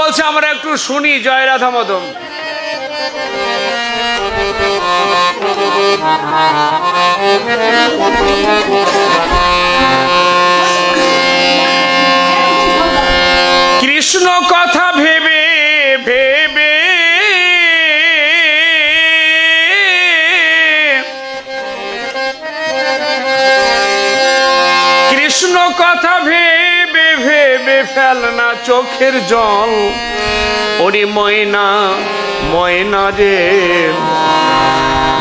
বলছে আমরা একটু শুনি। জয় রাধা মদন। কৃষ্ণ কথা ভেবে ভেবে কৃষ্ণ কথা ভেবে ভেবে ফেলনা চোখের জল। ওরে ময়না ময়না রে,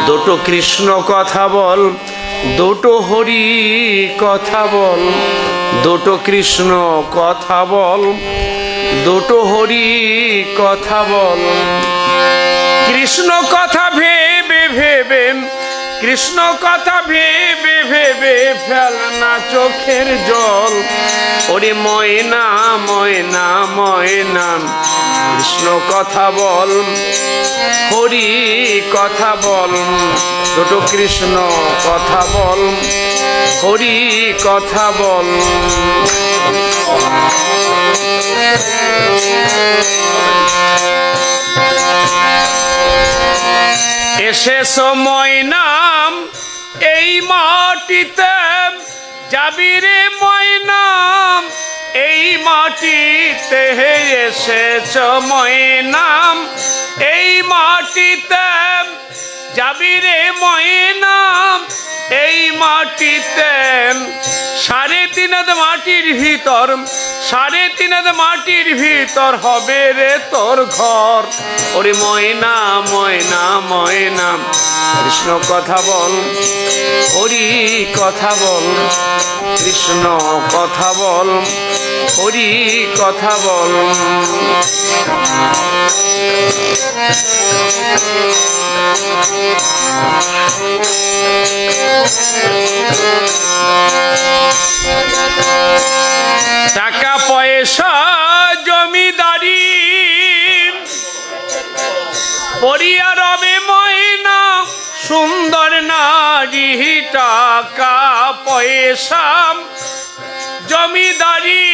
দুটো কৃষ্ণ কথা বল, দুটো হরি কথা বল, দুটো কৃষ্ণ কথা বল, দুটো হরি কথা বল। কৃষ্ণ কথা ভেবে ভেবে কৃষ্ণ কথা ভেবে ভেবে ফেলনা চোখের জল। ওরে ময়না ময়না ময়না, কৃষ্ণ কথা বল, হরি কথা বল, দুটো কৃষ্ণ কথা বল, হরি কথা বল। এসেছো ময়নাম এই মাটিতে, যাবি রে ময়নাম এই মাটিতে। এসেছো ময়নাম এই মাটিতে, যাবি রে ময়নাম এই মাটিতে। 3.5 হাত মাটির ভিতর, 3.5 হাত মাটির ভিতর হবে রে তোর ঘর। ওরে ময়না ময়না ময়না, কৃষ্ণ কথা বল, হরি কথা বল, কৃষ্ণ কথা বল, হরি কথা বল। টাকা পয়সা জমিদারি পড়িয়া রবে ময়না সুন্দর নারী। টাকা পয়সা জমিদারি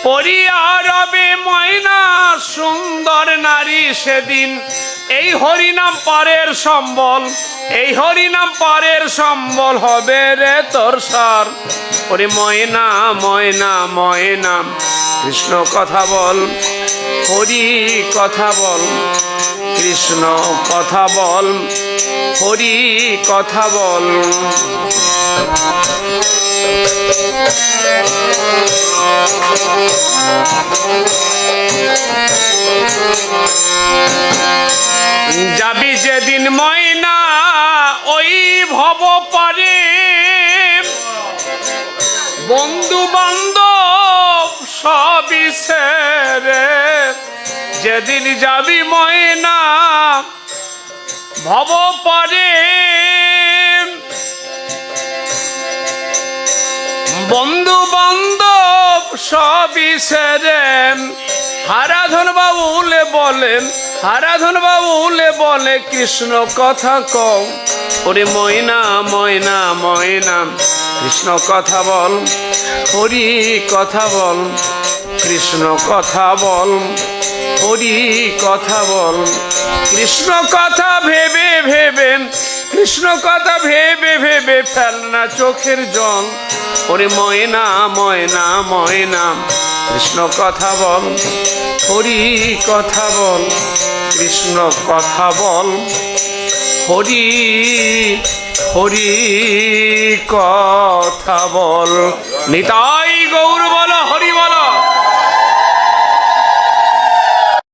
পড়িয়া রবে ময়না সুন্দর নারী। সেদিন এই হরিনাম পারের সম্বল, এই হরিনাম পারের সম্বল হবে রে তোর সার। ওরে ময়না ময়না ময়না, কৃষ্ণ কথা বল, হরি কথা বল, কৃষ্ণ কথা বল, হরি কথা বল। যাবি যেদিন ময়না ওই ভব পারে, বন্ধু বান্ধব সবই ছেড়ে। যেদিন যাবি ময়না ভব পারে, বন্ধু বান্ধব সবই ছেড়ে। হারাধন বাবুলে বলেন, হারাধন বাবুলে বলে কৃষ্ণ কথা কও। ওরে ময়না ময়না ময়না, কৃষ্ণ কথা বল, হরি কথা বল, কৃষ্ণ কথা বল, হরি কথা বল। কৃষ্ণ কথা ভেবে ভেবে কৃষ্ণ কথা ভেবে ভেবে ফেলনা চোখের জল। ওরে ময়না ময়না ময়না, কৃষ্ণ কথা বল, হরি কথা বল, কৃষ্ণ কথা বল, হরি হরি কথা বল। নিতাই গৌর বল হরি।